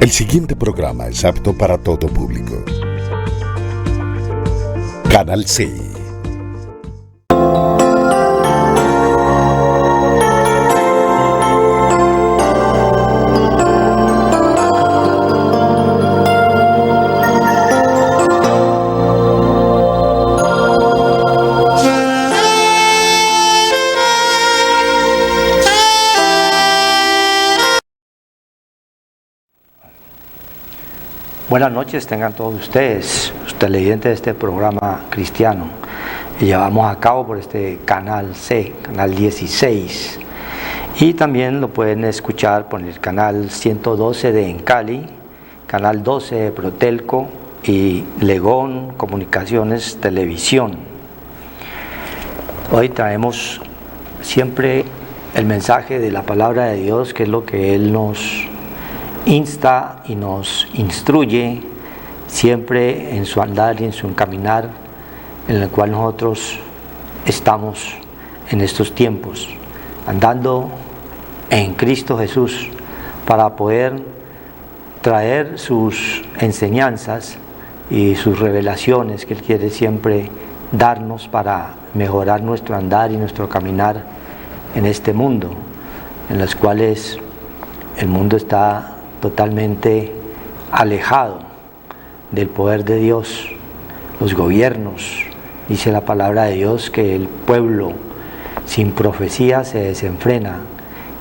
El siguiente programa es apto para todo público. Canal C. Buenas noches tengan todos ustedes, los televidentes de este programa cristiano que llevamos a cabo por este canal C, canal 16, y también lo pueden escuchar por el canal 112 de en Cali, canal 12 de Protelco y Legón Comunicaciones Televisión. Hoy traemos siempre el mensaje de la palabra de Dios, que es lo que Él nos insta y nos instruye siempre en su andar y en su caminar, en el cual nosotros estamos en estos tiempos, andando en Cristo Jesús, para poder traer sus enseñanzas y sus revelaciones que Él quiere siempre darnos para mejorar nuestro andar y nuestro caminar en este mundo, en los cuales el mundo está totalmente alejado del poder de Dios. Los gobiernos, dice la palabra de Dios, que el pueblo sin profecía se desenfrena,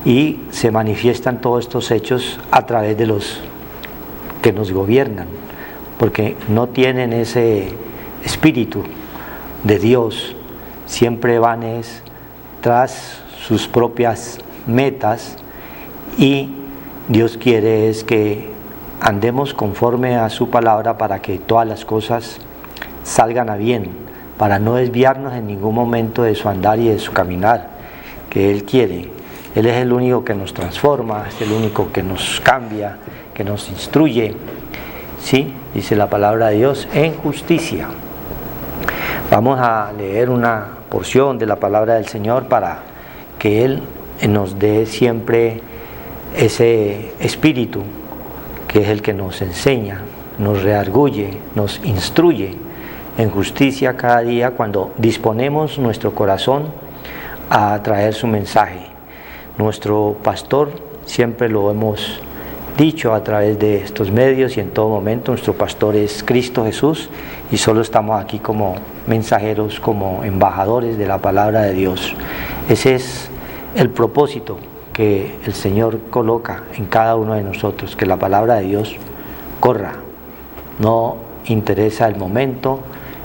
y se manifiestan todos estos hechos a través de los que nos gobiernan, porque no tienen ese espíritu de Dios, siempre van tras sus propias metas, y Dios quiere es que andemos conforme a su palabra para que todas las cosas salgan a bien, para no desviarnos en ningún momento de su andar y de su caminar que Él quiere. Él es el único que nos transforma, es el único que nos cambia, que nos instruye, ¿sí? Dice la palabra de Dios, en justicia. Vamos a leer una porción de la palabra del Señor para que Él nos dé siempre ese espíritu que es el que nos enseña, nos redarguye, nos instruye en justicia cada día cuando disponemos nuestro corazón a traer su mensaje. Nuestro pastor, siempre lo hemos dicho a través de estos medios y en todo momento, nuestro pastor es Cristo Jesús, y solo estamos aquí como mensajeros, como embajadores de la palabra de Dios. Ese es el propósito que el Señor coloca en cada uno de nosotros, que la palabra de Dios corra. No interesa el momento,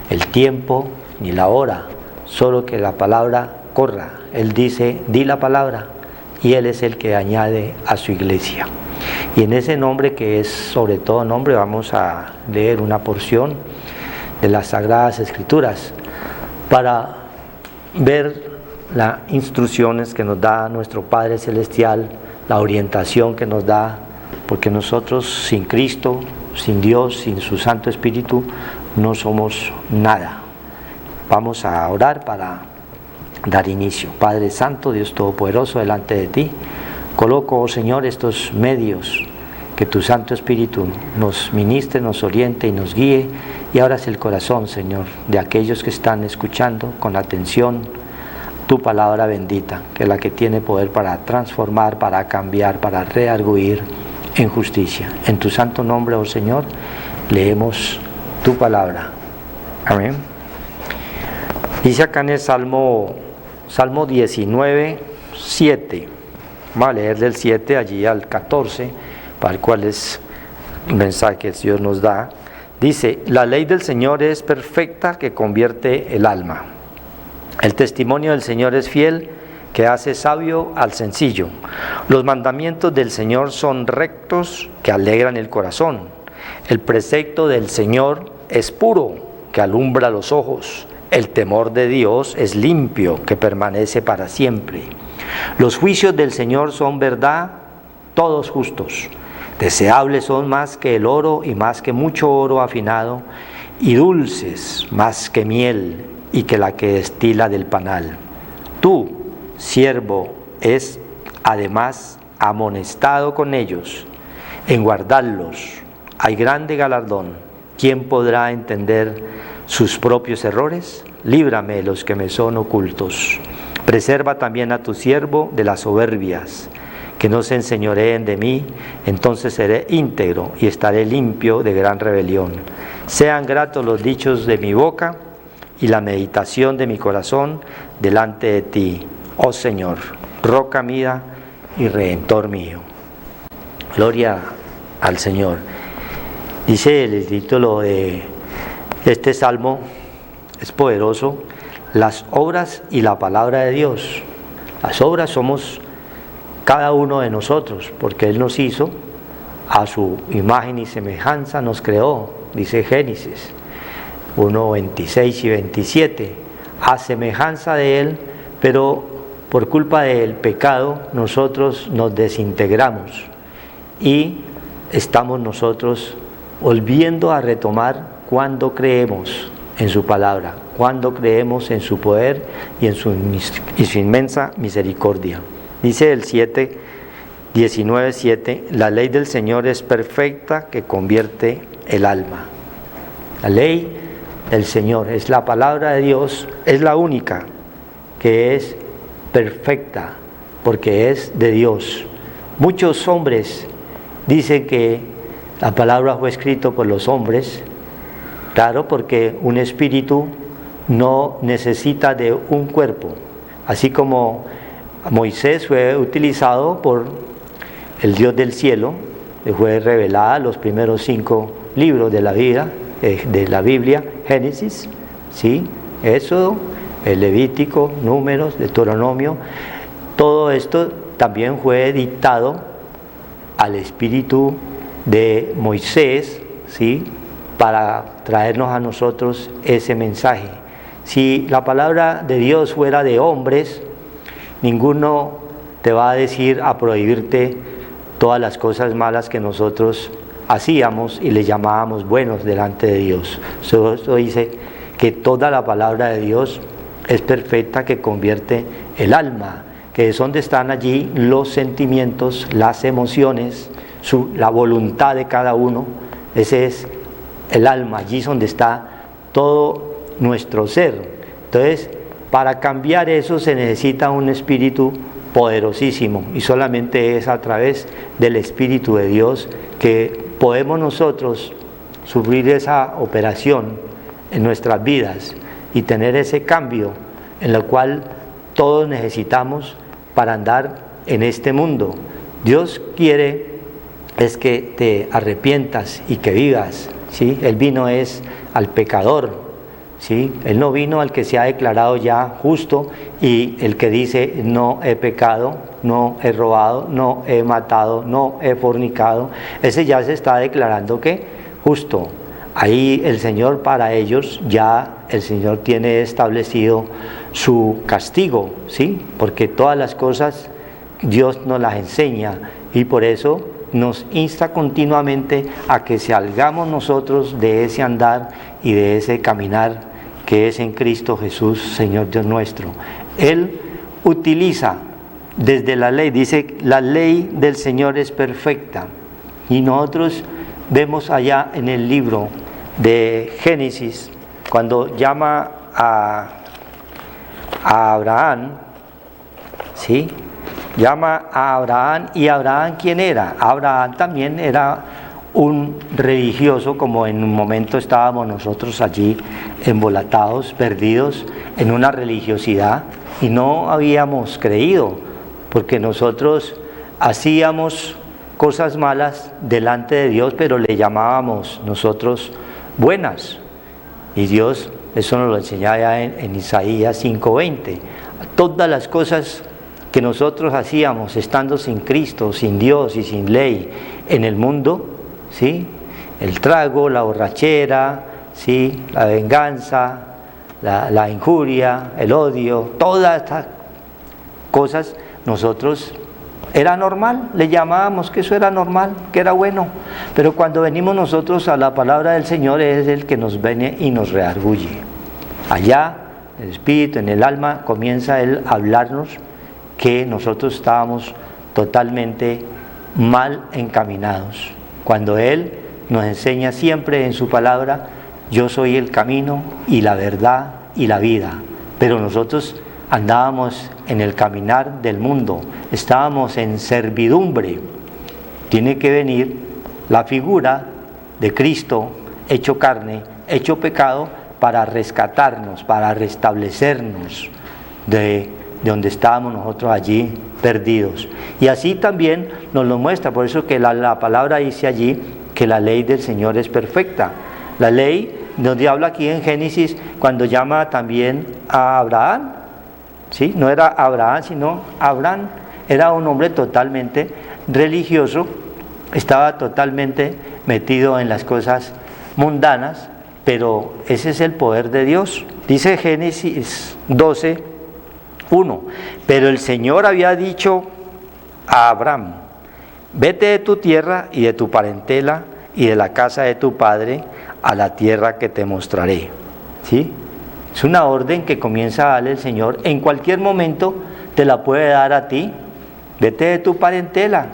el tiempo, ni la hora, solo que la palabra corra. Él dice, di la palabra, y Él es el que añade a su iglesia. Y en ese nombre, que es sobre todo nombre, vamos a leer una porción de las Sagradas Escrituras para ver las instrucciones que nos da nuestro Padre Celestial, la orientación que nos da, porque nosotros sin Cristo, sin Dios, sin su Santo Espíritu, no somos nada. Vamos a orar para dar inicio. Padre Santo, Dios Todopoderoso, delante de ti coloco, oh Señor, estos medios, que tu Santo Espíritu nos ministre, nos oriente y nos guíe, y abras el corazón, Señor, de aquellos que están escuchando con atención tu palabra bendita, que es la que tiene poder para transformar, para cambiar, para redarguir en justicia. En tu santo nombre, oh Señor, leemos tu palabra. Amén. Dice acá en el Salmo 19, 7. Vamos a leer del 7 allí al 14, para el cual es el mensaje que Dios nos da. Dice, la ley del Señor es perfecta, que convierte el alma. El testimonio del Señor es fiel, que hace sabio al sencillo. Los mandamientos del Señor son rectos, que alegran el corazón. El precepto del Señor es puro, que alumbra los ojos. El temor de Dios es limpio, que permanece para siempre. Los juicios del Señor son verdad, todos justos. Deseables son más que el oro y más que mucho oro afinado, y dulces más que miel y que la que destila del panal. Tú, siervo, es además amonestado con ellos, En guardarlos hay grande galardón. ¿Quién podrá entender sus propios errores? Líbrame de los que me son ocultos. Preserva también a tu siervo de las soberbias, que no se enseñoreen de mí, entonces seré íntegro y estaré limpio de gran rebelión. Sean gratos los dichos de mi boca y la meditación de mi corazón delante de ti, oh Señor, roca mía y redentor mío. Gloria al Señor. Dice el título de este salmo, es poderoso: las obras y la palabra de Dios. Las obras somos cada uno de nosotros, porque Él nos hizo a su imagen y semejanza, nos creó, dice Génesis 1, 26 y 27, a semejanza de Él, pero por culpa del pecado nosotros nos desintegramos y estamos nosotros volviendo a retomar cuando creemos en su palabra, cuando creemos en su poder y en su inmensa misericordia. Dice el 19:7, la ley del Señor es perfecta que convierte el alma. La ley del Señor es la palabra de Dios, es la única que es perfecta porque es de Dios. Muchos hombres dicen que la palabra fue escrita por los hombres, claro, porque un espíritu no necesita de un cuerpo, así como Moisés fue utilizado por el Dios del cielo, le fue revelada los primeros 5 libros de la Biblia, Génesis, ¿sí? Éxodo, el Levítico, Números, Deuteronomio, todo esto también fue dictado al espíritu de Moisés, ¿sí? Para traernos a nosotros ese mensaje. Si la palabra de Dios fuera de hombres, ninguno te va a decir, a prohibirte todas las cosas malas que nosotros hacíamos y le llamábamos buenos delante de Dios. Esto dice que toda la palabra de Dios es perfecta, que convierte el alma, que es donde están allí los sentimientos, las emociones, la voluntad de cada uno. Ese es el alma, allí es donde está todo nuestro ser. Entonces, para cambiar eso se necesita un espíritu poderosísimo, y solamente es a través del Espíritu de Dios que podemos nosotros sufrir esa operación en nuestras vidas y tener ese cambio en el cual todos necesitamos para andar en este mundo. Dios quiere es que te arrepientas y que vivas, ¿sí? Él vino es al pecador, ¿sí? Él no vino al que se ha declarado ya justo y el que dice no he pecado, no he robado, no he matado, no he fornicado. Ese ya se está declarando que justo. Ahí el Señor, para ellos ya el Señor tiene establecido su castigo, ¿sí? Porque todas las cosas Dios nos las enseña y por eso nos insta continuamente a que salgamos nosotros de ese andar y de ese caminar que es en Cristo Jesús, Señor Dios nuestro. Él utiliza desde la ley, dice, la ley del Señor es perfecta. Y nosotros vemos allá en el libro de Génesis, cuando llama a Abraham, ¿sí? Llama a Abraham, y Abraham, ¿quién era? Abraham también era un religioso, como en un momento estábamos nosotros allí embolatados, perdidos en una religiosidad, y no habíamos creído, porque nosotros hacíamos cosas malas delante de Dios, pero le llamábamos nosotros buenas, y Dios, eso nos lo enseñaba ya en Isaías 5:20, todas las cosas que nosotros hacíamos estando sin Cristo, sin Dios y sin ley en el mundo, ¿sí? El trago, la borrachera, ¿sí? La venganza, la injuria, el odio, todas estas cosas nosotros era normal, le llamábamos que eso era normal, que era bueno, pero cuando venimos nosotros a la palabra del Señor es el que nos viene y nos redarguye. Allá, el espíritu, en el alma, comienza Él a hablarnos que nosotros estábamos totalmente mal encaminados. Cuando Él nos enseña siempre en su palabra, yo soy el camino y la verdad y la vida. Pero nosotros andábamos en el caminar del mundo, estábamos en servidumbre. Tiene que venir la figura de Cristo hecho carne, hecho pecado, para rescatarnos, para restablecernos de donde estábamos nosotros allí perdidos. Y así también nos lo muestra, por eso que la palabra dice allí que la ley del Señor es perfecta. La ley donde habla aquí en Génesis, cuando llama también a Abraham, ¿sí? No era Abraham, sino Abraham. Era un hombre totalmente religioso, estaba totalmente metido en las cosas mundanas, pero ese es el poder de Dios. Dice Génesis 12:1, pero el Señor había dicho a Abraham: vete de tu tierra y de tu parentela y de la casa de tu padre a la tierra que te mostraré. ¿Sí? Es una orden que comienza a darle el Señor. En cualquier momento te la puede dar a ti. Vete de tu parentela,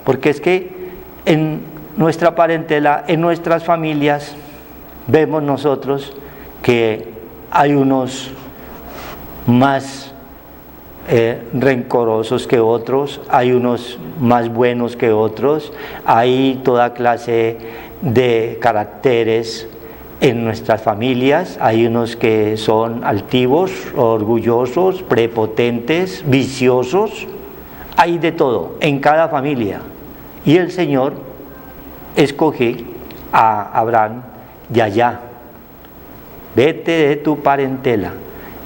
porque es que en nuestra parentela, en nuestras familias, vemos nosotros que hay unos más rencorosos que otros, hay unos más buenos que otros, hay toda clase de caracteres en nuestras familias. Hay unos que son altivos, orgullosos, prepotentes, viciosos, hay de todo en cada familia. Y el Señor escoge a Abraham de allá: vete de tu parentela,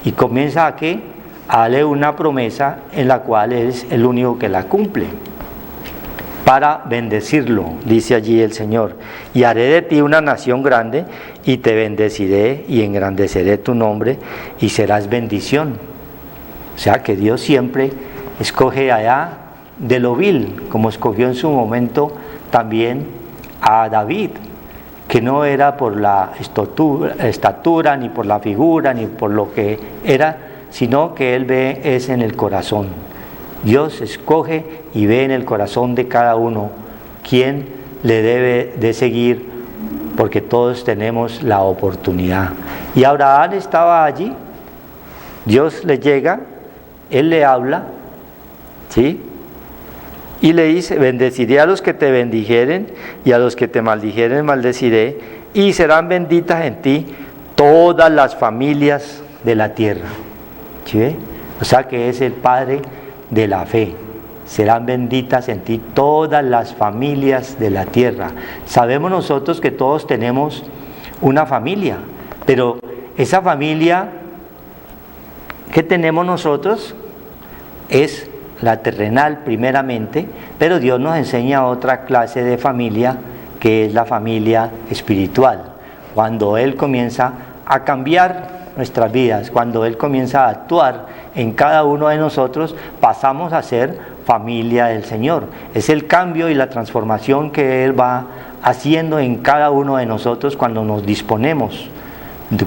y comienza a ¿qué? A darle una promesa en la cual Él es el único que la cumple, para bendecirlo. Dice allí el Señor: y haré de ti una nación grande, y te bendeciré y engrandeceré tu nombre, y serás bendición. O sea que Dios siempre escoge allá de lo vil, como escogió en su momento también a David, que no era por la estatura, ni por la figura, ni por lo que era, sino que Él ve es en el corazón. Dios escoge y ve en el corazón de cada uno quién le debe de seguir, porque todos tenemos la oportunidad. Y Abraham estaba allí, Dios le llega, Él le habla, ¿sí? Y le dice: bendeciré a los que te bendijeren, y a los que te maldijeren maldeciré, y serán benditas en ti todas las familias de la tierra. ¿Sí? O sea que es el Padre de la fe. Serán benditas en ti todas las familias de la tierra. Sabemos nosotros que todos tenemos una familia, pero esa familia que tenemos nosotros es la terrenal primeramente, pero Dios nos enseña otra clase de familia, que es la familia espiritual. Cuando Él comienza a cambiar nuestras vidas, cuando Él comienza a actuar en cada uno de nosotros, pasamos a ser familia del Señor. Es el cambio y la transformación que Él va haciendo en cada uno de nosotros cuando nos disponemos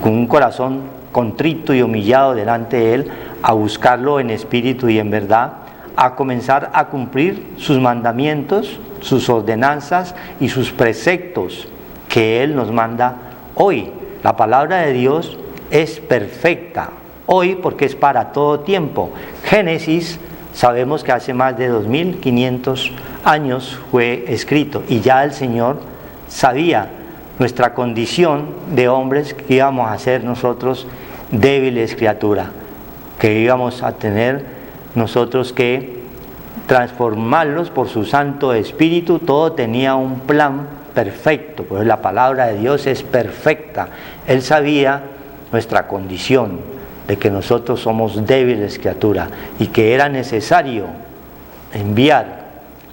con un corazón contrito y humillado delante de Él, a buscarlo en espíritu y en verdad, a comenzar a cumplir sus mandamientos, sus ordenanzas y sus preceptos que Él nos manda hoy. La palabra de Dios es perfecta hoy, porque es para todo tiempo. Génesis, sabemos que hace más de 2500 años fue escrito, y ya el Señor sabía nuestra condición de hombres, que íbamos a ser nosotros débiles criaturas, que íbamos a tener nosotros que transformarlos por su Santo Espíritu. Todo tenía un plan perfecto, pues la palabra de Dios es perfecta. Él sabía nuestra condición, de que nosotros somos débiles criaturas, y que era necesario enviar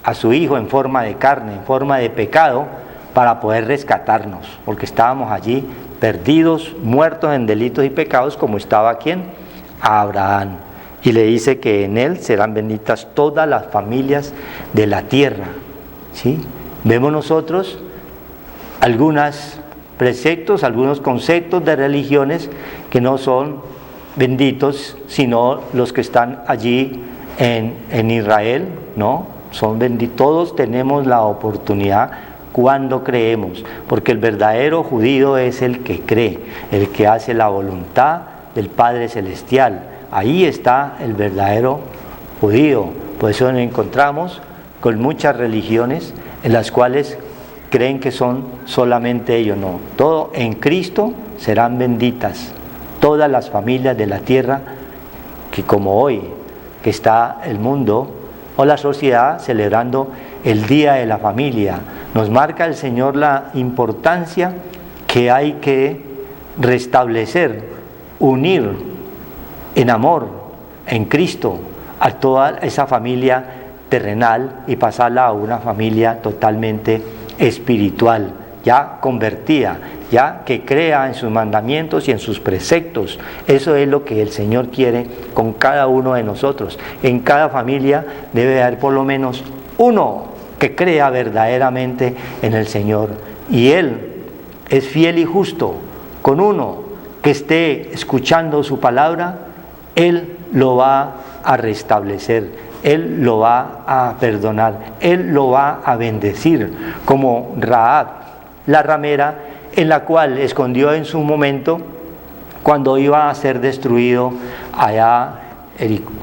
a su Hijo en forma de carne, en forma de pecado, para poder rescatarnos, porque estábamos allí perdidos, muertos en delitos y pecados, como estaba ¿quién? Abraham. Y le dice que en él serán benditas todas las familias de la tierra. ¿Sí? Vemos nosotros algunos preceptos, algunos conceptos de religiones que no son benditos, sino los que están allí en Israel, ¿no? Todos tenemos la oportunidad cuando creemos, porque el verdadero judío es el que cree, el que hace la voluntad del Padre Celestial. Ahí está el verdadero judío. Por eso nos encontramos con muchas religiones en las cuales creen que son solamente ellos. No, todo en Cristo serán benditas todas las familias de la tierra, que como hoy que está el mundo o la sociedad celebrando el Día de la Familia, nos marca el Señor la importancia que hay que restablecer, unir en amor, en Cristo, a toda esa familia terrenal y pasarla a una familia totalmente espiritual, ya convertida, ya que crea en sus mandamientos y en sus preceptos. Eso es lo que el Señor quiere con cada uno de nosotros. En cada familia debe haber por lo menos uno que crea verdaderamente en el Señor, y Él es fiel y justo. Con uno que esté escuchando su palabra, Él lo va a restablecer, Él lo va a perdonar, Él lo va a bendecir, como Rahab, la ramera, en la cual escondió en su momento cuando iba a ser destruido allá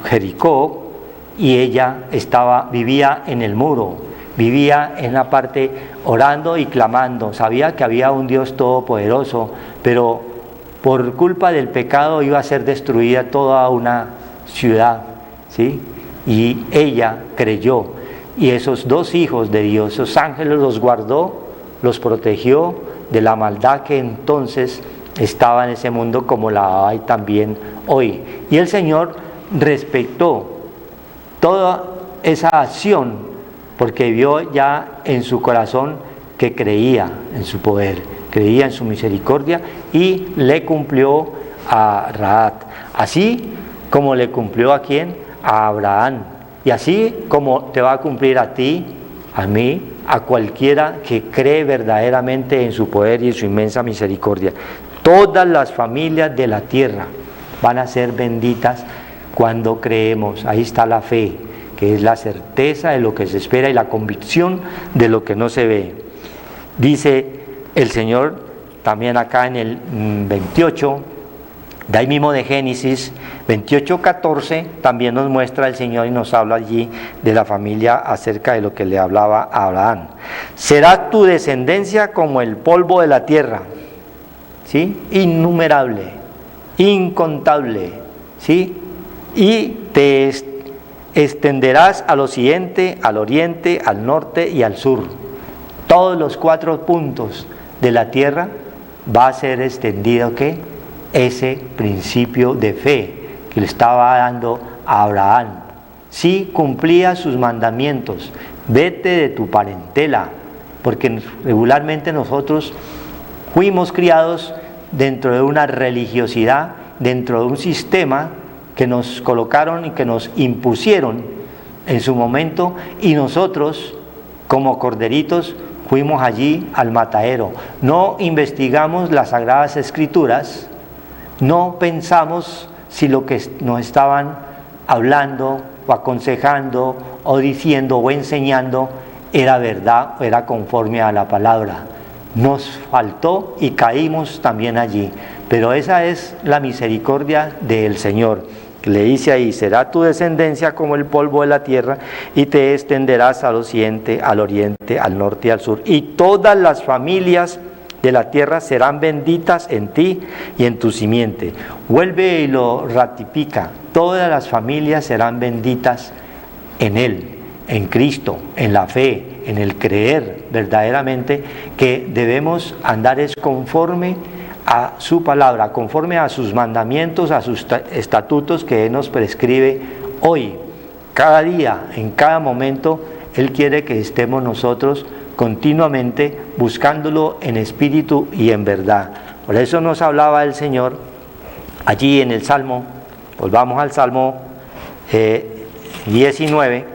Jericó, y ella vivía en el muro, vivía en la parte orando y clamando, sabía que había un Dios todopoderoso, pero por culpa del pecado iba a ser destruida toda una ciudad, ¿sí? Y ella creyó, y esos dos hijos de Dios, esos ángeles, los guardó, los protegió de la maldad que entonces estaba en ese mundo, como la hay también hoy. Y el Señor respetó toda esa acción, porque vio ya en su corazón que creía en su poder, creía en su misericordia, y le cumplió a Rahab, así como le cumplió ¿a quién? A Abraham, y así como te va a cumplir a ti, a mí, a cualquiera que cree verdaderamente en su poder y en su inmensa misericordia. Todas las familias de la tierra van a ser benditas cuando creemos. Ahí está la fe, que es la certeza de lo que se espera y la convicción de lo que no se ve. Dice el Señor también acá en el 28, de ahí mismo de Génesis 28:14, también nos muestra el Señor y nos habla allí de la familia acerca de lo que le hablaba a Abraham. Será tu descendencia como el polvo de la tierra, ¿sí? Innumerable, incontable, ¿sí? Y te extenderás al occidente, al oriente, al norte y al sur. Todos los 4 puntos de la tierra va a ser extendido, ¿qué? Ese principio de fe que le estaba dando a Abraham. Si cumplía sus mandamientos, vete de tu parentela, porque regularmente nosotros fuimos criados dentro de una religiosidad, dentro de un sistema que nos colocaron y que nos impusieron en su momento, y nosotros como corderitos fuimos allí al matadero. No investigamos las Sagradas Escrituras, no pensamos si lo que nos estaban hablando o aconsejando o diciendo o enseñando era verdad o era conforme a la palabra. Nos faltó y caímos también allí, pero esa es la misericordia del Señor, que le dice ahí: será tu descendencia como el polvo de la tierra, y te extenderás al occidente, al oriente, al norte y al sur, y todas las familias de la tierra serán benditas en ti y en tu simiente. Vuelve y lo ratifica: todas las familias serán benditas en Él, en Cristo, en la fe, en el creer verdaderamente que debemos andar es conforme a su palabra, conforme a sus mandamientos, a sus estatutos que Él nos prescribe hoy, cada día, en cada momento. Él quiere que estemos nosotros continuamente buscándolo en espíritu y en verdad. Por eso nos hablaba el Señor allí en el Salmo. Volvamos al Salmo 19,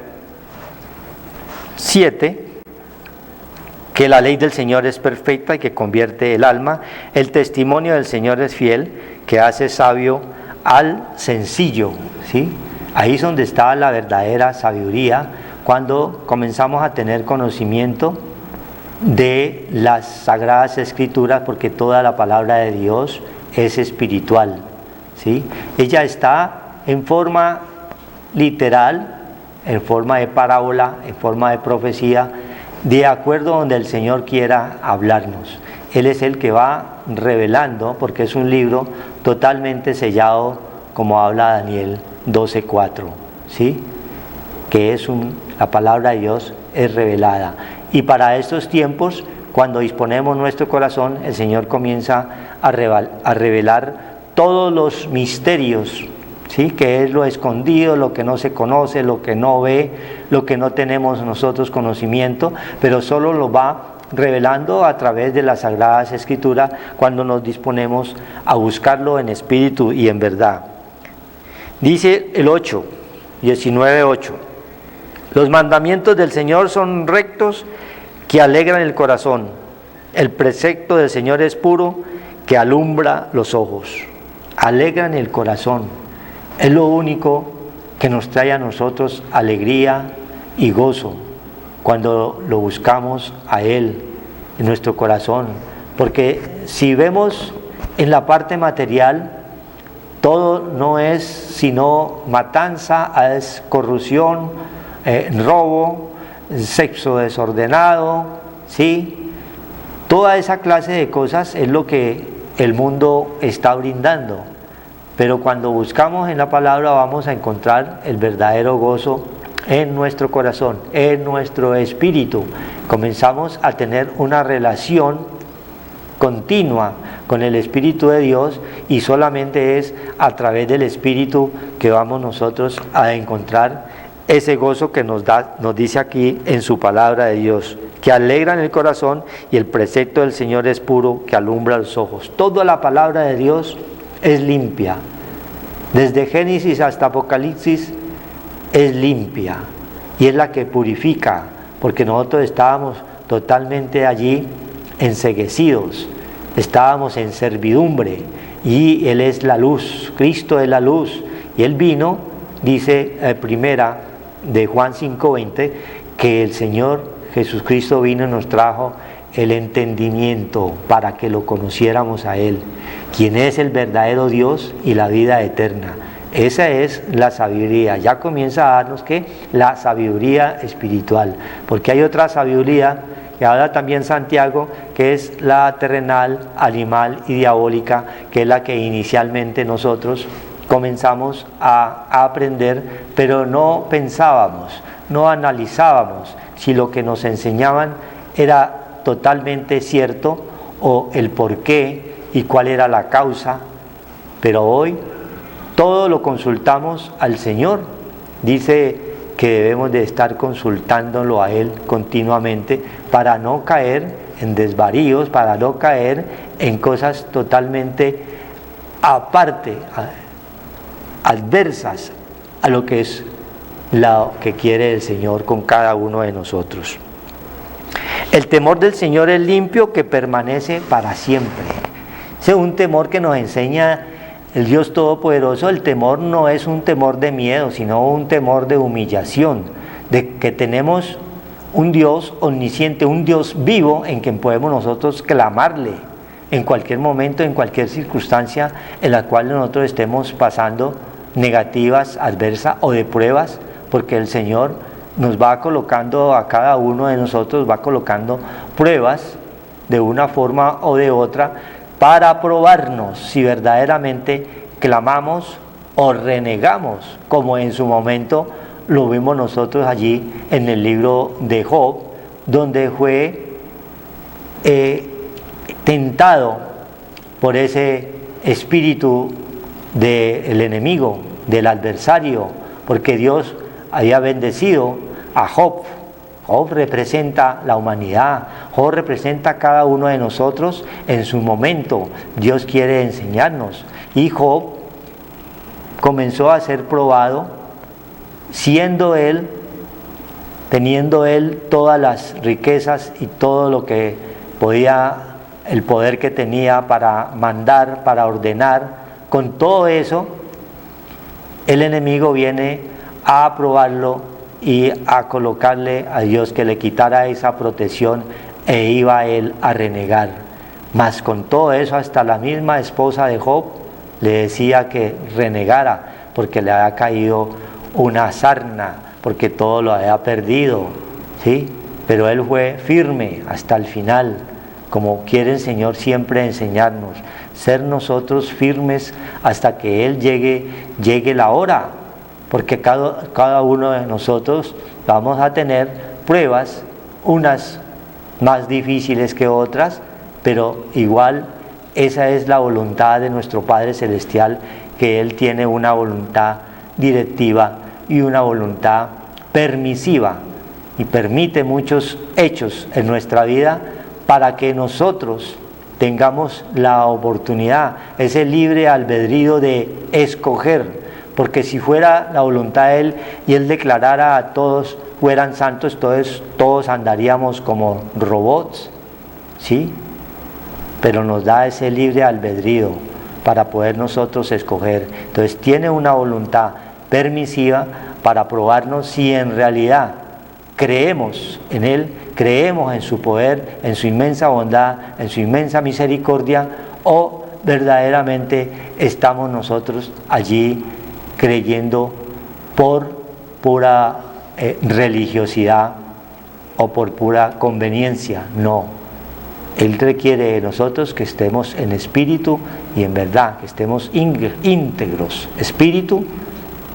7, que la ley del Señor es perfecta y que convierte el alma. El testimonio del Señor es fiel, que hace sabio al sencillo, ¿sí? Ahí es donde está la verdadera sabiduría, cuando comenzamos a tener conocimiento de las Sagradas Escrituras, porque toda la palabra de Dios es espiritual, ¿sí? Ella está en forma literal, en forma de parábola, en forma de profecía, de acuerdo a donde el Señor quiera hablarnos. Él es el que va revelando, porque es un libro totalmente sellado, como habla Daniel 12:4, ¿sí? Que es la palabra de Dios es revelada. Y para estos tiempos, cuando disponemos nuestro corazón, el Señor comienza a revelar todos los misterios, ¿sí? Que es lo escondido, lo que no se conoce, lo que no ve, lo que no tenemos nosotros conocimiento, pero solo lo va revelando a través de las Sagradas Escrituras cuando nos disponemos a buscarlo en espíritu y en verdad. Dice el 19:8. Los mandamientos del Señor son rectos, que alegran el corazón. El precepto del Señor es puro, que alumbra los ojos. Alegran el corazón. Es lo único que nos trae a nosotros alegría y gozo cuando lo buscamos a Él en nuestro corazón. Porque si vemos en la parte material, todo no es sino matanza, es corrupción, robo, sexo desordenado, ¿sí? Toda esa clase de cosas es lo que el mundo está brindando. Pero cuando buscamos en la palabra vamos a encontrar el verdadero gozo en nuestro corazón, en nuestro espíritu. Comenzamos a tener una relación continua con el Espíritu de Dios, y solamente es a través del Espíritu que vamos nosotros a encontrar ese gozo que nos dice aquí en su palabra de Dios, que alegran el corazón, y el precepto del Señor es puro, que alumbra los ojos. Toda la palabra de Dios es limpia, desde Génesis hasta Apocalipsis es limpia, y es la que purifica, porque nosotros estábamos totalmente allí enceguecidos, estábamos en servidumbre, y Él es la luz, Cristo es la luz, y Él vino, dice primera de Juan 5:20, que el Señor Jesucristo vino y nos trajo el entendimiento para que lo conociéramos a Él, quien es el verdadero Dios y la vida eterna. Esa es la sabiduría. Ya comienza a darnos que la sabiduría espiritual, porque hay otra sabiduría que habla también Santiago, que es la terrenal, animal y diabólica, que es la que inicialmente nosotros comenzamos a aprender, pero no pensábamos, no analizábamos si lo que nos enseñaban era totalmente cierto, o el por qué y cuál era la causa. Pero hoy todo lo consultamos al Señor. Dice que debemos de estar consultándolo a Él continuamente para no caer en desvaríos, para no caer en cosas totalmente aparte, adversas a lo que es lo que quiere el Señor con cada uno de nosotros. El temor del Señor es limpio, que permanece para siempre. Ese es un temor que nos enseña el Dios Todopoderoso. El temor no es un temor de miedo, sino un temor de humillación, de que tenemos un Dios omnisciente, un Dios vivo en quien podemos nosotros clamarle en cualquier momento, en cualquier circunstancia en la cual nosotros estemos pasando negativas, adversas o de pruebas, porque el Señor nos va colocando a cada uno de nosotros, va colocando pruebas de una forma o de otra para probarnos si verdaderamente clamamos o renegamos, como en su momento lo vimos nosotros allí en el libro de Job, donde fue tentado por ese espíritu del enemigo, del adversario, porque Dios había bendecido a Job. Job representa la humanidad, Job representa a cada uno de nosotros en su momento. Dios quiere enseñarnos, y Job comenzó a ser probado, teniendo él todas las riquezas y todo lo que podía, el poder que tenía para mandar, para ordenar. Con todo eso, el enemigo viene a probarlo y a colocarle a Dios que le quitara esa protección e iba él a renegar. Mas con todo eso hasta la misma esposa de Job le decía que renegara porque le había caído una sarna, porque todo lo había perdido, ¿sí? Pero él fue firme hasta el final, como quiere el Señor siempre enseñarnos, ser nosotros firmes hasta que Él llegue la hora, porque cada uno de nosotros vamos a tener pruebas, unas más difíciles que otras, pero igual esa es la voluntad de nuestro Padre Celestial, que Él tiene una voluntad directiva y una voluntad permisiva, y permite muchos hechos en nuestra vida para que nosotros tengamos la oportunidad, ese libre albedrío de escoger, porque si fuera la voluntad de Él y Él declarara a todos fueran santos, todos andaríamos como robots, ¿sí? Pero nos da ese libre albedrío para poder nosotros escoger. Entonces tiene una voluntad permisiva para probarnos si en realidad creemos en Él, creemos en su poder, en su inmensa bondad, en su inmensa misericordia, o verdaderamente estamos nosotros allí creyendo por pura religiosidad o por pura conveniencia. No, Él requiere de nosotros que estemos en espíritu y en verdad, que estemos íntegros, espíritu,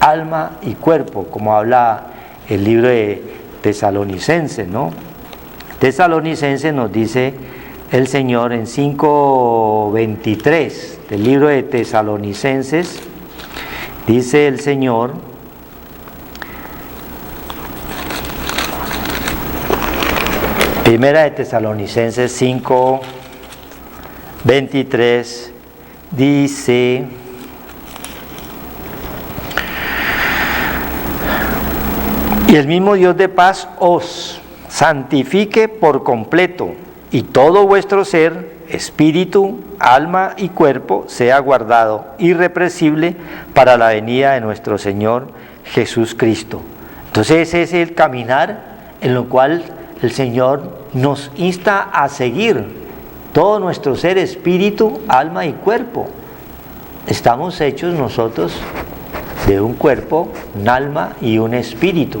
alma y cuerpo, como habla el libro de Tesalonicenses, ¿no? Tesalonicenses nos dice el Señor en 5:23 del libro de Tesalonicenses, dice el Señor: Primera de Tesalonicenses 5:23 dice: y el mismo Dios de paz os santifique por completo, y todo vuestro ser, espíritu, alma y cuerpo, sea guardado irrepresible para la venida de nuestro Señor Jesús Cristo. Entonces ese es el caminar en lo cual el Señor nos insta a seguir. Todo nuestro ser, espíritu, alma y cuerpo. Estamos hechos nosotros de un cuerpo, un alma y un espíritu,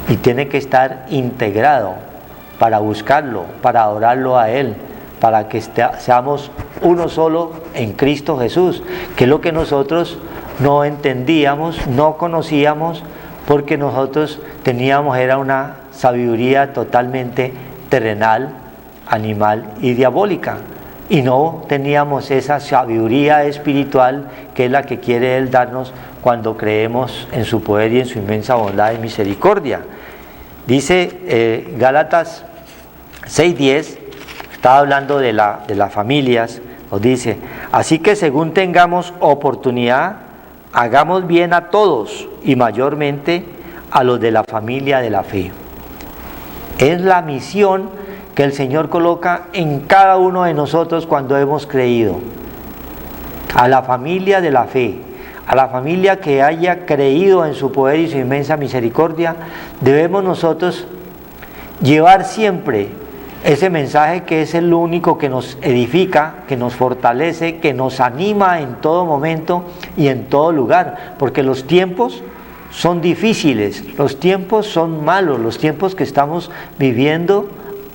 y tiene que estar integrado para buscarlo, para adorarlo a Él, para que seamos uno solo en Cristo Jesús, que es lo que nosotros no entendíamos, no conocíamos, porque nosotros era una sabiduría totalmente terrenal, animal y diabólica, y no teníamos esa sabiduría espiritual que es la que quiere Él darnos cuando creemos en su poder y en su inmensa bondad y misericordia. Dice Gálatas 6:10, está hablando de las familias, nos dice: así que según tengamos oportunidad, hagamos bien a todos y mayormente a los de la familia de la fe. Es la misión que el Señor coloca en cada uno de nosotros cuando hemos creído. A la familia de la fe, a la familia que haya creído en su poder y su inmensa misericordia, debemos nosotros llevar siempre ese mensaje, que es el único que nos edifica, que nos fortalece, que nos anima en todo momento y en todo lugar, porque los tiempos son difíciles, los tiempos son malos, los tiempos que estamos viviendo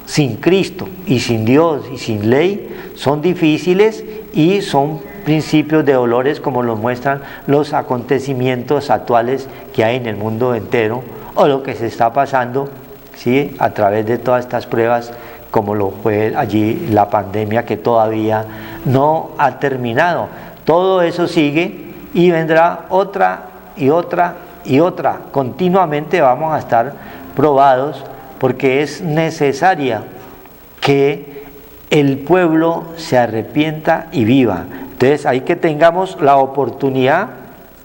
sin Cristo y sin Dios y sin ley son difíciles, y son principios de dolores, como lo muestran los acontecimientos actuales que hay en el mundo entero, o lo que se está pasando, ¿sí?, a través de todas estas pruebas, como lo fue allí la pandemia, que todavía no ha terminado. Todo eso sigue y vendrá otra y otra y otra. Continuamente vamos a estar probados, porque es necesaria que el pueblo se arrepienta y viva. Entonces hay que tengamos la oportunidad,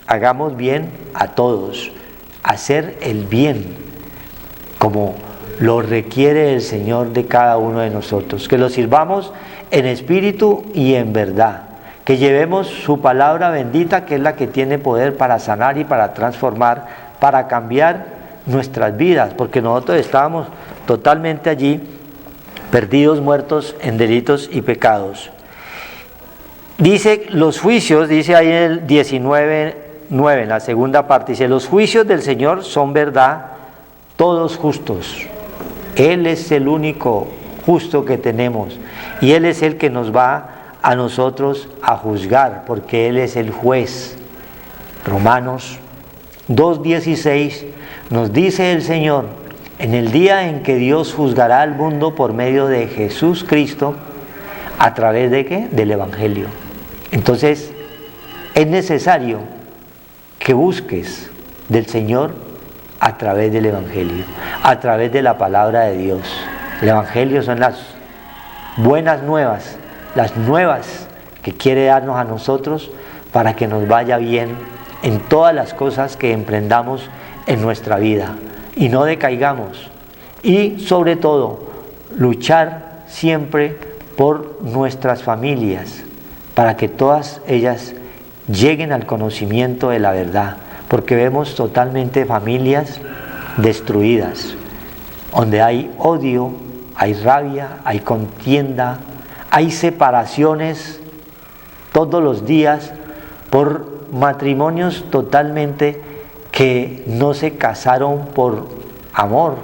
hagamos bien a todos, hacer el bien como lo requiere el Señor de cada uno de nosotros, que lo sirvamos en espíritu y en verdad, que llevemos su palabra bendita, que es la que tiene poder para sanar y para transformar, para cambiar nuestras vidas, porque nosotros estábamos totalmente allí, perdidos, muertos en delitos y pecados. Dice los juicios, dice ahí en el 19:9, en la segunda parte, dice: los juicios del Señor son verdad, todos justos. Él es el único justo que tenemos, y Él es el que nos va a nosotros a juzgar, porque Él es el juez. Romanos 2:16 nos dice el Señor: en el día en que Dios juzgará al mundo por medio de Jesús Cristo, ¿a través de qué? Del Evangelio. Entonces, es necesario que busques del Señor a través del Evangelio, a través de la palabra de Dios. El Evangelio son las buenas nuevas, las nuevas que quiere darnos a nosotros para que nos vaya bien en todas las cosas que emprendamos en nuestra vida y no decaigamos. Y sobre todo, luchar siempre por nuestras familias, para que todas ellas lleguen al conocimiento de la verdad, porque vemos totalmente familias destruidas, donde hay odio, hay rabia, hay contienda, hay separaciones todos los días por matrimonios totalmente que no se casaron por amor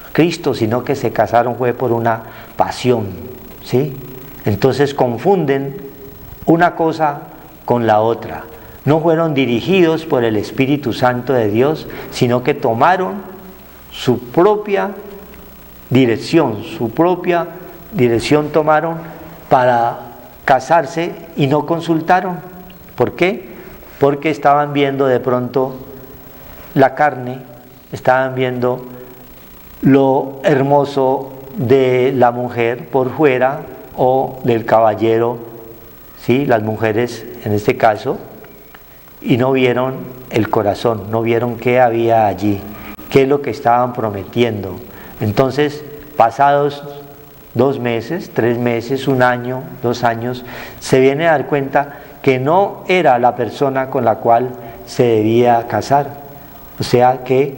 a Cristo, sino que se casaron fue por una pasión, ¿sí? Entonces confunden una cosa con la otra. No fueron dirigidos por el Espíritu Santo de Dios, sino que tomaron su propia dirección tomaron para casarse y no consultaron. ¿Por qué? Porque estaban viendo de pronto la carne, estaban viendo lo hermoso de la mujer por fuera o del caballero, ¿sí? Las mujeres en este caso, y no vieron el corazón, no vieron qué había allí, qué es lo que estaban prometiendo. Entonces, pasados 2 meses, 3 meses, 1 año, 2 años, se viene a dar cuenta que no era la persona con la cual se debía casar. O sea que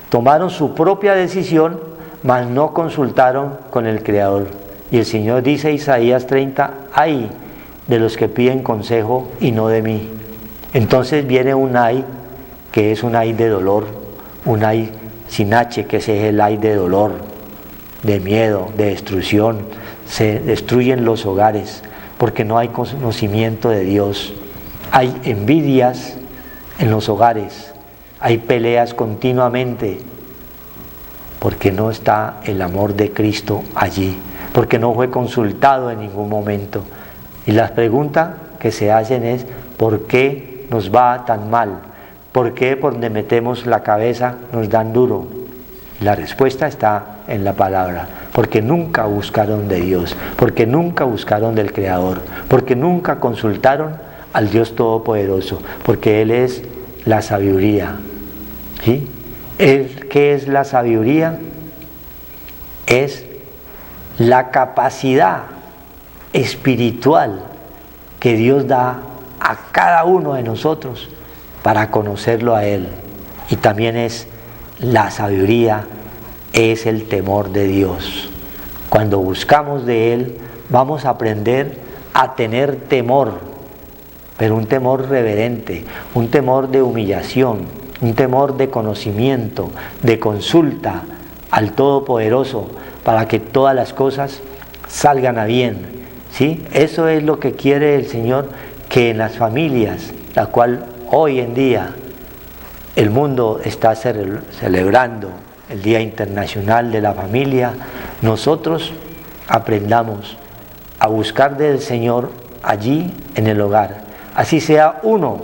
tomaron su propia decisión, mas no consultaron con el Creador. Y el Señor dice, Isaías 30, ay de los que piden consejo y no de mí. Entonces viene un ay, que es un ay de dolor, un ay sin H, que es el ay de dolor, de miedo, de destrucción. Se destruyen los hogares porque no hay conocimiento de Dios. Hay envidias en los hogares, hay peleas continuamente porque no está el amor de Cristo allí, porque no fue consultado en ningún momento. Y las preguntas que se hacen es: ¿por qué nos va tan mal? ¿Por qué por donde metemos la cabeza nos dan duro? La respuesta está en la palabra, porque nunca buscaron de Dios, porque nunca buscaron del Creador, porque nunca consultaron al Dios Todopoderoso, porque Él es la sabiduría, ¿sí? ¿Qué es la sabiduría? Es la capacidad espiritual que Dios da a cada uno de nosotros para conocerlo a Él. Y también es la sabiduría, es el temor de Dios. Cuando buscamos de Él, vamos a aprender a tener temor, pero un temor reverente, un temor de humillación, un temor de conocimiento, de consulta al Todopoderoso, para que todas las cosas salgan a bien, ¿sí? Eso es lo que quiere el Señor, que en las familias, la cual hoy en día el mundo está celebrando el Día Internacional de la Familia, nosotros aprendamos a buscar del Señor allí en el hogar. Así sea uno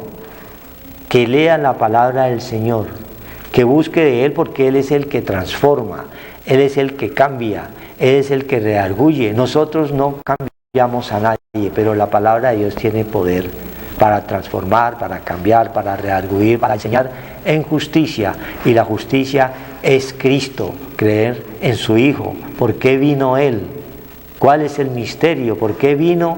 que lea la palabra del Señor, que busque de Él, porque Él es el que transforma, Él es el que cambia, Él es el que redarguye. Nosotros no cambiamos a nadie, pero la palabra de Dios tiene poder para transformar, para cambiar, para redarguir, para enseñar en justicia. Y la justicia es Cristo, creer en su Hijo. ¿Por qué vino Él? ¿Cuál es el misterio? ¿Por qué vino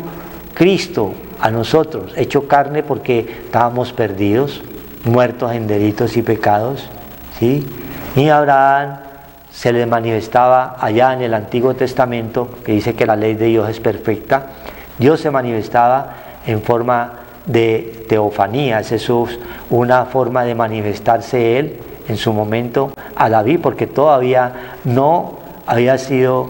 Cristo a nosotros, hecho carne? Porque estábamos perdidos, muertos en delitos y pecados, ¿sí? Y a Abraham se le manifestaba allá en el Antiguo Testamento, que dice que la ley de Dios es perfecta. Dios se manifestaba en forma de teofanías. Eso es una forma de manifestarse Él en su momento a David, porque todavía no había sido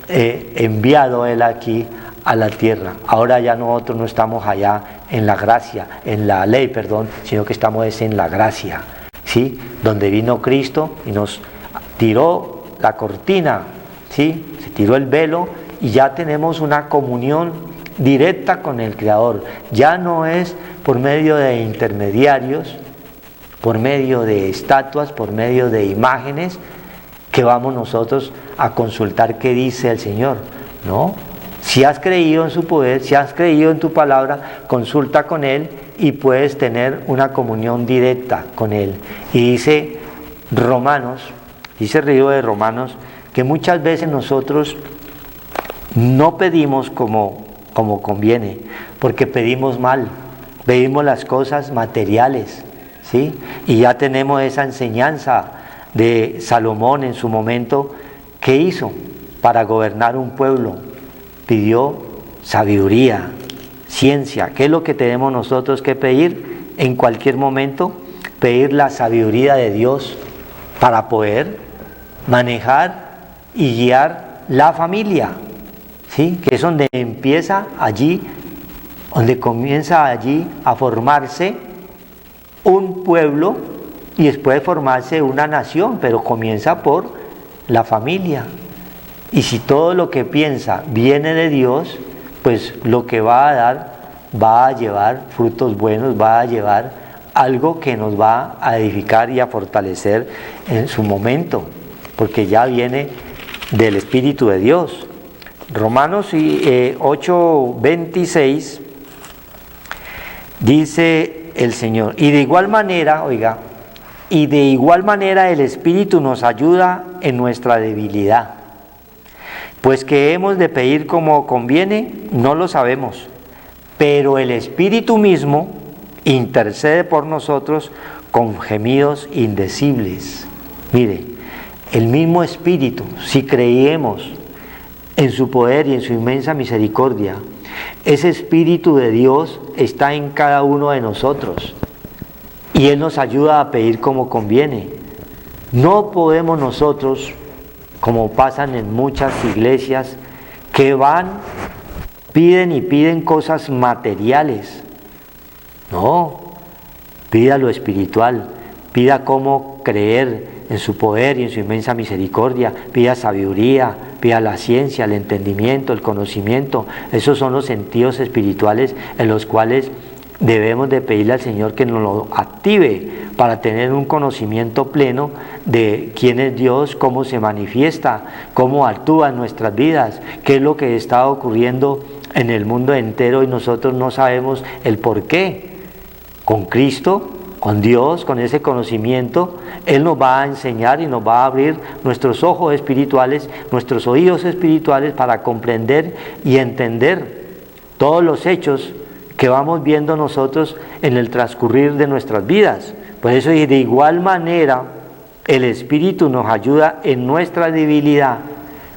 enviado Él aquí a la tierra. Ahora ya nosotros no estamos allá en la gracia, en la ley, perdón, sino que estamos en la gracia, ¿sí? Donde vino Cristo y nos tiró la cortina, ¿sí? Se tiró el velo y ya tenemos una comunión directa con el Creador. Ya no es por medio de intermediarios, por medio de estatuas, por medio de imágenes, que vamos nosotros a consultar qué dice el Señor. No, si has creído en su poder, si has creído en tu palabra, consulta con Él y puedes tener una comunión directa con Él. Y dice Romanos, dice el libro de Romanos, que muchas veces nosotros no pedimos como conviene, porque pedimos mal, pedimos las cosas materiales, ¿sí? Y ya tenemos esa enseñanza de Salomón en su momento. ¿Qué hizo para gobernar un pueblo? Pidió sabiduría, ciencia. ¿Qué es lo que tenemos nosotros que pedir en cualquier momento? Pedir la sabiduría de Dios para poder manejar y guiar la familia, ¿sí? Que es donde empieza allí, donde comienza allí a formarse un pueblo y después formarse una nación, pero comienza por la familia. Y si todo lo que piensa viene de Dios, pues lo que va a dar va a llevar frutos buenos, va a llevar algo que nos va a edificar y a fortalecer en su momento, porque ya viene del Espíritu de Dios. Romanos 8:26 dice el Señor, y de igual manera, oiga, y de igual manera el Espíritu nos ayuda en nuestra debilidad. Pues que hemos de pedir como conviene, no lo sabemos, pero el Espíritu mismo intercede por nosotros con gemidos indecibles. Mire, el mismo Espíritu, si creemos en su poder y en su inmensa misericordia, ese Espíritu de Dios está en cada uno de nosotros y Él nos ayuda a pedir como conviene. No podemos nosotros, como pasan en muchas iglesias, que piden y piden cosas materiales. No, pida lo espiritual, pida cómo creer en su poder y en su inmensa misericordia, pida sabiduría, pida la ciencia, el entendimiento, el conocimiento. Esos son los sentidos espirituales en los cuales debemos de pedirle al Señor que nos lo active para tener un conocimiento pleno de quién es Dios, cómo se manifiesta, cómo actúa en nuestras vidas, qué es lo que está ocurriendo en el mundo entero y nosotros no sabemos el por qué. Con Cristo, con Dios, con ese conocimiento, Él nos va a enseñar y nos va a abrir nuestros ojos espirituales, nuestros oídos espirituales para comprender y entender todos los hechos que vamos viendo nosotros en el transcurrir de nuestras vidas. Por eso, y de igual manera, el Espíritu nos ayuda en nuestra debilidad.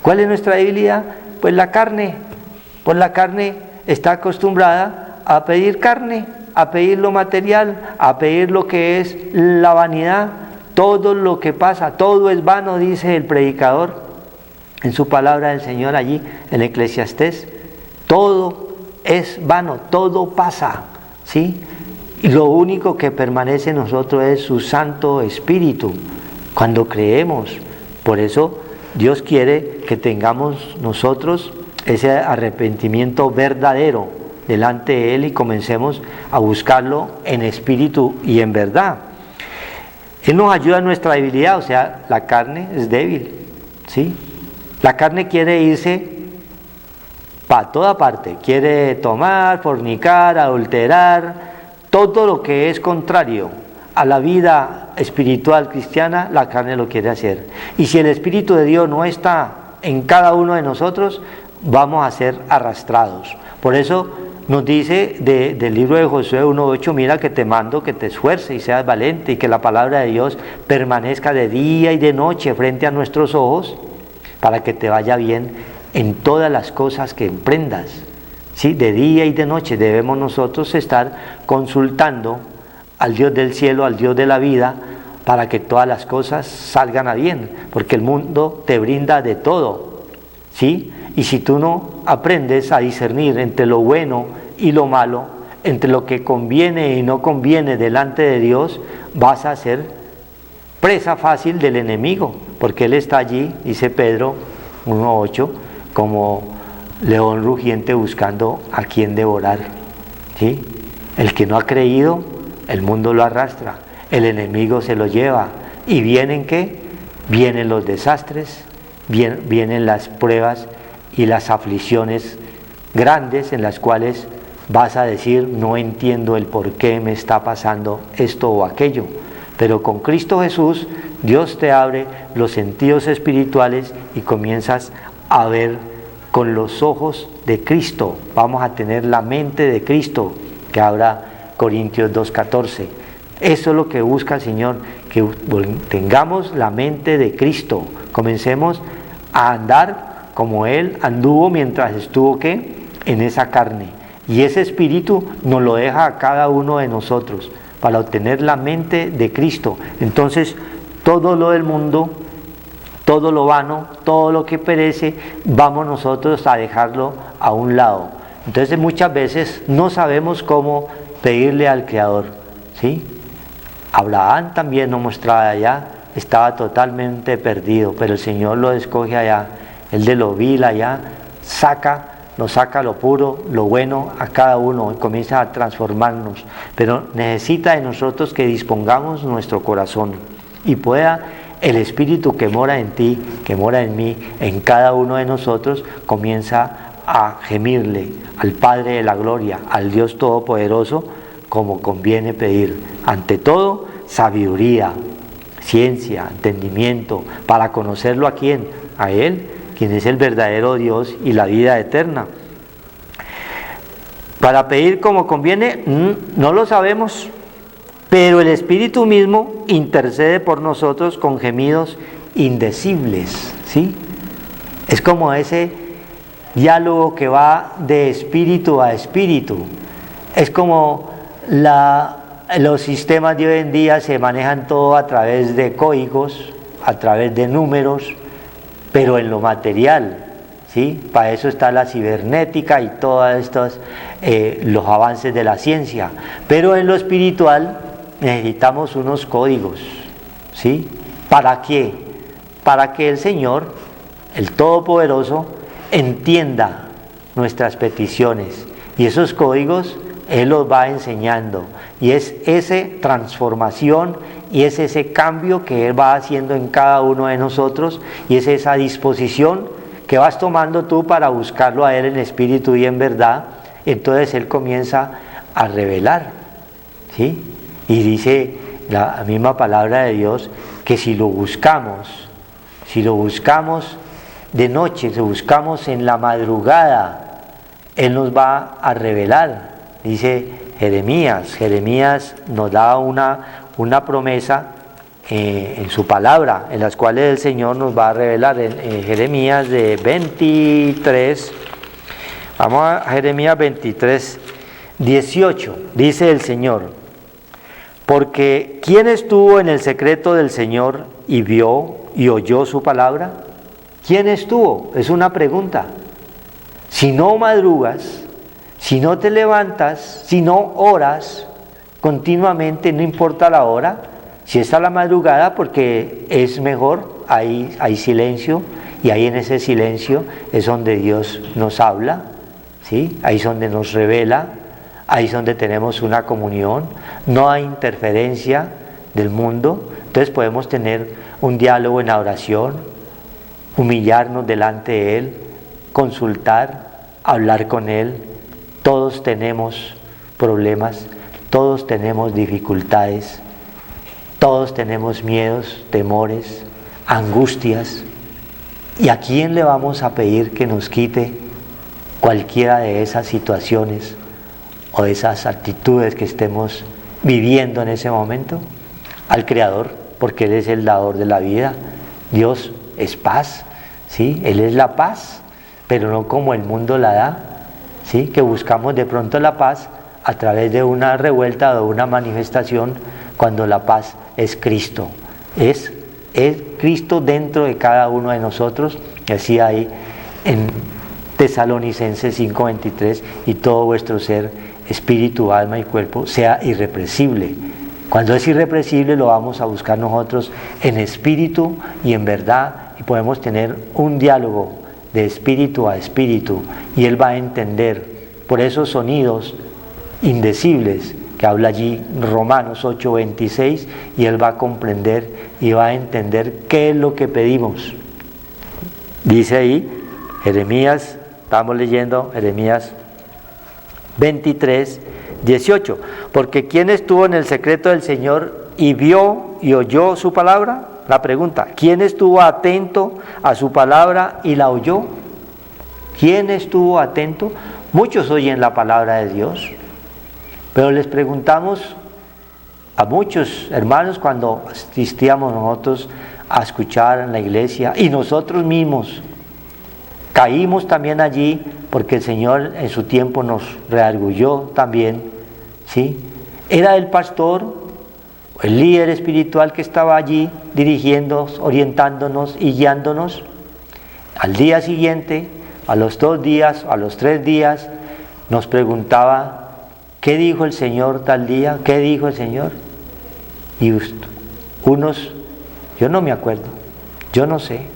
¿Cuál es nuestra debilidad? Pues la carne. Pues la carne está acostumbrada a pedir carne, a pedir lo material, a pedir lo que es la vanidad. Todo lo que pasa, todo es vano, dice el predicador en su palabra del Señor allí en Eclesiastés. Todo es vano, todo pasa, ¿sí? Y lo único que permanece en nosotros es su Santo Espíritu cuando creemos. Por eso Dios quiere que tengamos nosotros ese arrepentimiento verdadero delante de Él y comencemos a buscarlo en espíritu y en verdad. Él nos ayuda en nuestra debilidad, o sea, la carne es débil, ¿sí? La carne quiere irse para toda parte, quiere tomar, fornicar, adulterar, todo lo que es contrario a la vida espiritual cristiana, la carne lo quiere hacer. Y si el Espíritu de Dios no está en cada uno de nosotros, vamos a ser arrastrados. Por eso nos dice del libro de Josué 1:8, mira que te mando que te esfuerces y seas valiente y que la palabra de Dios permanezca de día y de noche frente a nuestros ojos para que te vaya bien en todas las cosas que emprendas. ¿Sí? De día y de noche debemos nosotros estar consultando al Dios del cielo, al Dios de la vida, para que todas las cosas salgan a bien, porque el mundo te brinda de todo, ¿sí? Y si tú no aprendes a discernir entre lo bueno y lo malo, entre lo que conviene y no conviene delante de Dios, vas a ser presa fácil del enemigo, porque él está allí, dice Pedro 1:8, como león rugiente buscando a quien devorar, ¿sí? El que no ha creído, el mundo lo arrastra, el enemigo se lo lleva, y vienen ¿qué? Vienen los desastres, vienen las pruebas y las aflicciones grandes en las cuales vas a decir, no entiendo el por qué me está pasando esto o aquello. Pero con Cristo Jesús, Dios te abre los sentidos espirituales y comienzas a ver con los ojos de Cristo. Vamos a tener la mente de Cristo, que habla Corintios 2:14. Eso es lo que busca el Señor, que tengamos la mente de Cristo. Comencemos a andar como Él anduvo mientras estuvo ¿qué? En esa carne. Y ese espíritu nos lo deja a cada uno de nosotros para obtener la mente de Cristo. Entonces, todo lo del mundo, todo lo vano, todo lo que perece, vamos nosotros a dejarlo a un lado. Entonces muchas veces no sabemos cómo pedirle al Creador, ¿sí? Abraham también nos mostraba allá, estaba totalmente perdido, pero el Señor lo escoge allá, el de lo vil allá, nos saca lo puro, lo bueno a cada uno y comienza a transformarnos, pero necesita de nosotros que dispongamos nuestro corazón y pueda el Espíritu que mora en ti, que mora en mí, en cada uno de nosotros, comienza a gemirle al Padre de la Gloria, al Dios Todopoderoso, como conviene pedir. Ante todo, sabiduría, ciencia, entendimiento, para conocerlo a quién, a Él, quien es el verdadero Dios y la vida eterna. Para pedir como conviene, no lo sabemos, pero el Espíritu mismo intercede por nosotros con gemidos indecibles, ¿sí? Es como ese diálogo que va de espíritu a espíritu. Es como los sistemas de hoy en día se manejan todo a través de códigos, a través de números, pero en lo material, ¿sí? Para eso está la cibernética y todos estos los avances de la ciencia. Pero en lo espiritual necesitamos unos códigos, ¿sí? ¿Para qué? Para que el Señor, el Todopoderoso, entienda nuestras peticiones, y esos códigos Él los va enseñando, y es esa transformación y es ese cambio que Él va haciendo en cada uno de nosotros, y es esa disposición que vas tomando tú para buscarlo a Él en espíritu y en verdad. Entonces Él comienza a revelar, ¿sí? Y dice la misma palabra de Dios que si lo buscamos de noche, si lo buscamos en la madrugada, Él nos va a revelar. Dice Jeremías nos da una promesa en su palabra, en las cuales el Señor nos va a revelar. En Jeremías de 23, vamos a Jeremías 23, 18, dice el Señor: porque ¿quién estuvo en el secreto del Señor y vio y oyó su palabra? ¿Quién estuvo? Es una pregunta. Si no madrugas, si no te levantas, si no oras continuamente, no importa la hora, si está la madrugada, porque es mejor, hay silencio, y ahí en ese silencio es donde Dios nos habla, ¿sí? Ahí es donde nos revela, ahí es donde tenemos una comunión, no hay interferencia del mundo. Entonces podemos tener un diálogo en la oración, humillarnos delante de Él, consultar, hablar con Él. Todos tenemos problemas, todos tenemos dificultades, todos tenemos miedos, temores, angustias. ¿Y a quién le vamos a pedir que nos quite cualquiera de esas situaciones? o de esas actitudes que estemos viviendo en ese momento? Al Creador, porque Él es el dador de la vida. Dios es paz, ¿sí? Él es la paz, pero no como el mundo la da, ¿sí? Que buscamos de pronto la paz a través de una revuelta o una manifestación, cuando la paz es Cristo. Es Cristo dentro de cada uno de nosotros. Y así ahí en Tesalonicenses 5:23, y todo vuestro ser, espíritu, alma y cuerpo, sea irrepresible. Cuando es irrepresible lo vamos a buscar nosotros en espíritu y en verdad, y podemos tener un diálogo de espíritu a espíritu, y Él va a entender por esos sonidos indecibles que habla allí Romanos 8:26, y Él va a comprender y va a entender qué es lo que pedimos. Dice ahí Jeremías, estamos leyendo Jeremías 23:18, porque ¿quién estuvo en el secreto del Señor y vio y oyó su palabra? La pregunta, ¿quién estuvo atento a su palabra y la oyó? ¿Quién estuvo atento? Muchos oyen la palabra de Dios, pero les preguntamos a muchos hermanos cuando asistíamos nosotros a escuchar en la iglesia, y nosotros mismos caímos también allí, porque el Señor en su tiempo nos redarguyó también, ¿sí? Era el pastor, el líder espiritual que estaba allí dirigiéndonos, orientándonos y guiándonos. Al día siguiente, a los 2 días, a los 3 días, nos preguntaba: ¿qué dijo el Señor tal día? ¿Qué dijo el Señor? Y unos, yo no me acuerdo, yo no sé.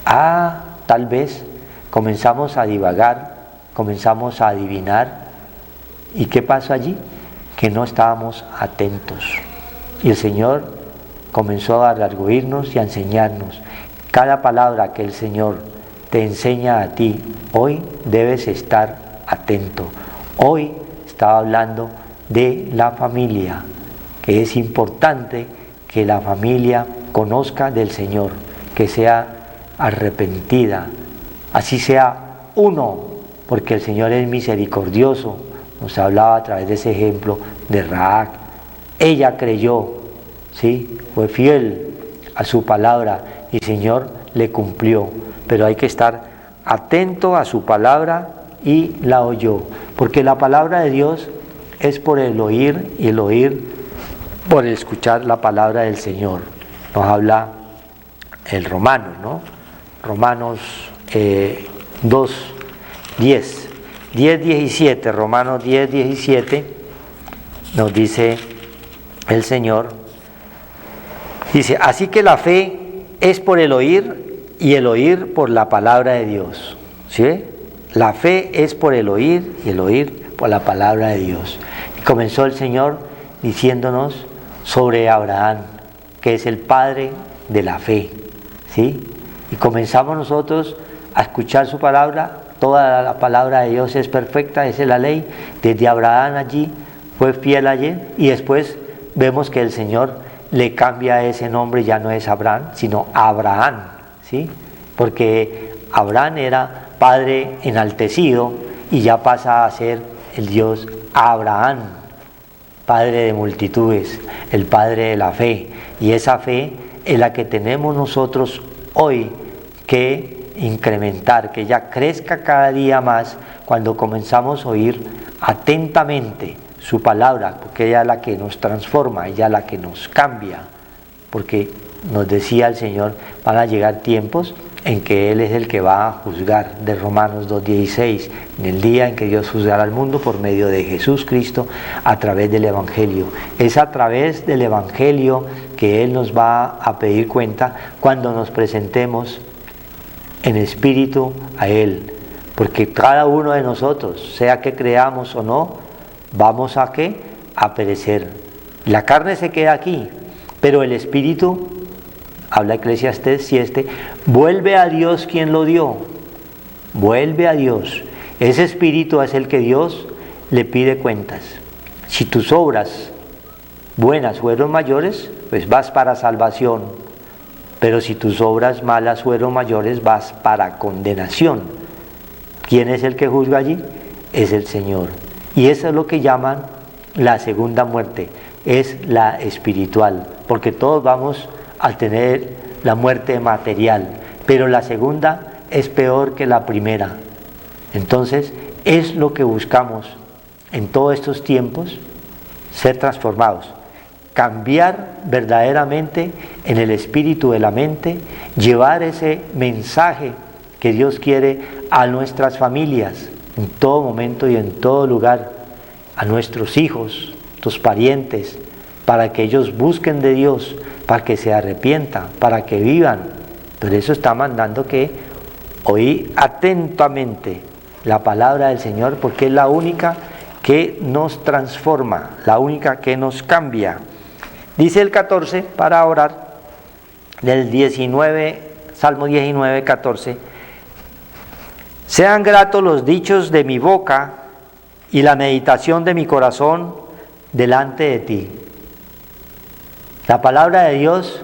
Tal vez comenzamos a divagar, comenzamos a adivinar. ¿Y qué pasó allí? Que no estábamos atentos. Y el Señor comenzó a redarguirnos y a enseñarnos. Cada palabra que el Señor te enseña a ti, hoy debes estar atento. Hoy estaba hablando de la familia, que es importante que la familia conozca del Señor, que sea arrepentida, así sea uno, porque el Señor es misericordioso. Nos hablaba a través de ese ejemplo de Rahab. Ella creyó, ¿sí? Fue fiel a su palabra y el Señor le cumplió, pero hay que estar atento a su palabra, y la oyó, porque la palabra de Dios es por el oír, y el oír por el escuchar la palabra del Señor. Nos habla el Romanos, ¿no? Romanos 10:17, Romanos 10:17, nos dice el Señor, dice: así que la fe es por el oír, y el oír por la palabra de Dios. ¿Sí? La fe es por el oír, y el oír por la palabra de Dios. Y comenzó el Señor diciéndonos sobre Abraham, que es el padre de la fe, ¿sí? Y comenzamos nosotros a escuchar su palabra. Toda la palabra de Dios es perfecta, esa es la ley. Desde Abraham allí fue fiel ayer, y después vemos que el Señor le cambia ese nombre, ya no es Abraham, sino Abraham, ¿sí? Porque Abraham era padre enaltecido, y ya pasa a ser el Dios Abraham, padre de multitudes, el padre de la fe. Y esa fe es la que tenemos nosotros hoy que incrementar, que ella crezca cada día más cuando comenzamos a oír atentamente su palabra, porque ella es la que nos transforma, ella es la que nos cambia, porque nos decía el Señor, van a llegar tiempos en que Él es el que va a juzgar, de Romanos 2:16, en el día en que Dios juzgará al mundo por medio de Jesús Cristo a través del Evangelio. Es a través del Evangelio que Él nos va a pedir cuenta cuando nos presentemos en espíritu a Él, porque cada uno de nosotros, sea que creamos o no, vamos a ¿qué? A perecer. La carne se queda aquí, pero el espíritu, habla Eclesiastés 7, vuelve a Dios quien lo dio, vuelve a Dios. Ese espíritu es el que Dios le pide cuentas. Si tus obras buenas fueron mayores, pues vas para salvación, pero si tus obras malas fueron mayores, vas para condenación. ¿Quién es el que juzga allí? Es el Señor. Y eso es lo que llaman la segunda muerte, es la espiritual, porque todos vamos a tener la muerte material, pero la segunda es peor que la primera. Entonces, es lo que buscamos en todos estos tiempos, ser transformados, cambiar verdaderamente en el espíritu de la mente, llevar ese mensaje que Dios quiere a nuestras familias, en todo momento y en todo lugar, a nuestros hijos, tus parientes, para que ellos busquen de Dios, para que se arrepientan, para que vivan. Pero eso está mandando que oí atentamente la palabra del Señor, porque es la única que nos transforma, la única que nos cambia. Dice el 14, para orar, del 19, Salmo 19, 14, sean gratos los dichos de mi boca y la meditación de mi corazón delante de ti. La palabra de Dios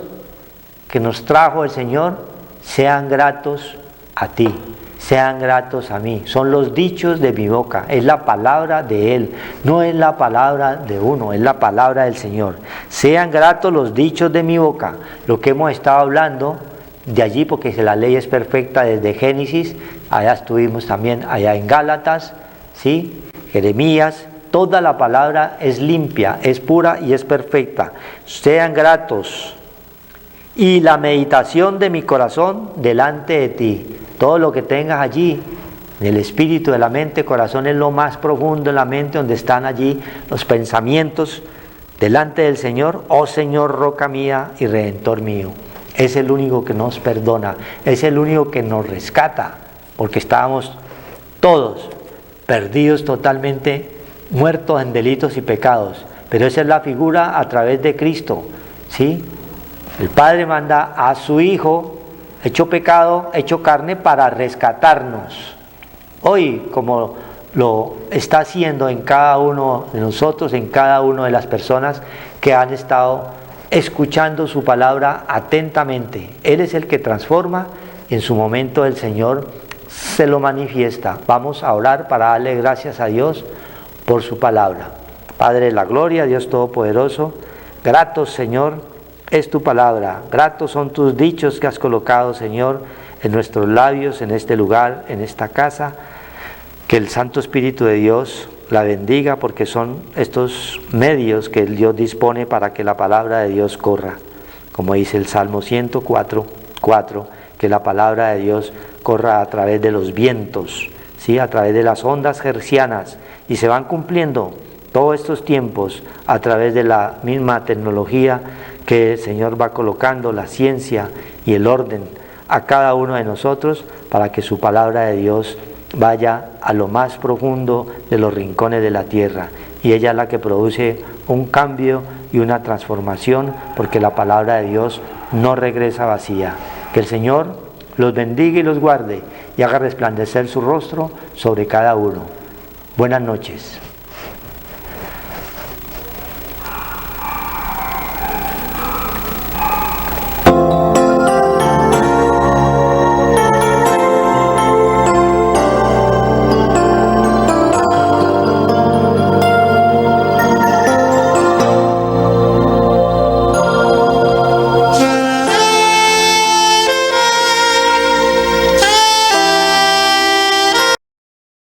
que nos trajo el Señor, sean gratos a ti, sean gratos a mí. Son los dichos de mi boca, es la palabra de Él, no es la palabra de uno, es la palabra del Señor. Sean gratos los dichos de mi boca, lo que hemos estado hablando de allí, porque la ley es perfecta desde Génesis, allá estuvimos también, allá en Gálatas, ¿sí? Jeremías, toda la palabra es limpia, es pura y es perfecta. Sean gratos. Y la meditación de mi corazón delante de ti. Todo lo que tengas allí, en el espíritu de la mente, corazón es lo más profundo en la mente, donde están allí los pensamientos delante del Señor. Oh Señor, roca mía y redentor mío. Es el único que nos perdona, es el único que nos rescata, porque estábamos todos perdidos totalmente, muertos en delitos y pecados. Pero esa es la figura a través de Cristo, ¿sí? El Padre manda a su Hijo, hecho pecado, hecho carne, para rescatarnos. Hoy, como lo está haciendo en cada uno de nosotros, en cada una de las personas que han estado escuchando su palabra atentamente. Él es el que transforma, y en su momento el Señor se lo manifiesta. Vamos a orar para darle gracias a Dios por su palabra. Padre de la gloria, Dios Todopoderoso, gratos, Señor, es tu palabra, gratos son tus dichos que has colocado, Señor, en nuestros labios, en este lugar, en esta casa. Que el Santo Espíritu de Dios la bendiga, porque son estos medios que Dios dispone para que la palabra de Dios corra. Como dice el Salmo 104:4, que la palabra de Dios corra a través de los vientos, ¿sí? A través de las ondas hercianas, y se van cumpliendo todos estos tiempos a través de la misma tecnología que el Señor va colocando, la ciencia y el orden a cada uno de nosotros, para que su palabra de Dios vaya a lo más profundo de los rincones de la tierra, y ella es la que produce un cambio y una transformación, porque la palabra de Dios no regresa vacía. Que el Señor los bendiga y los guarde y haga resplandecer su rostro sobre cada uno. Buenas noches.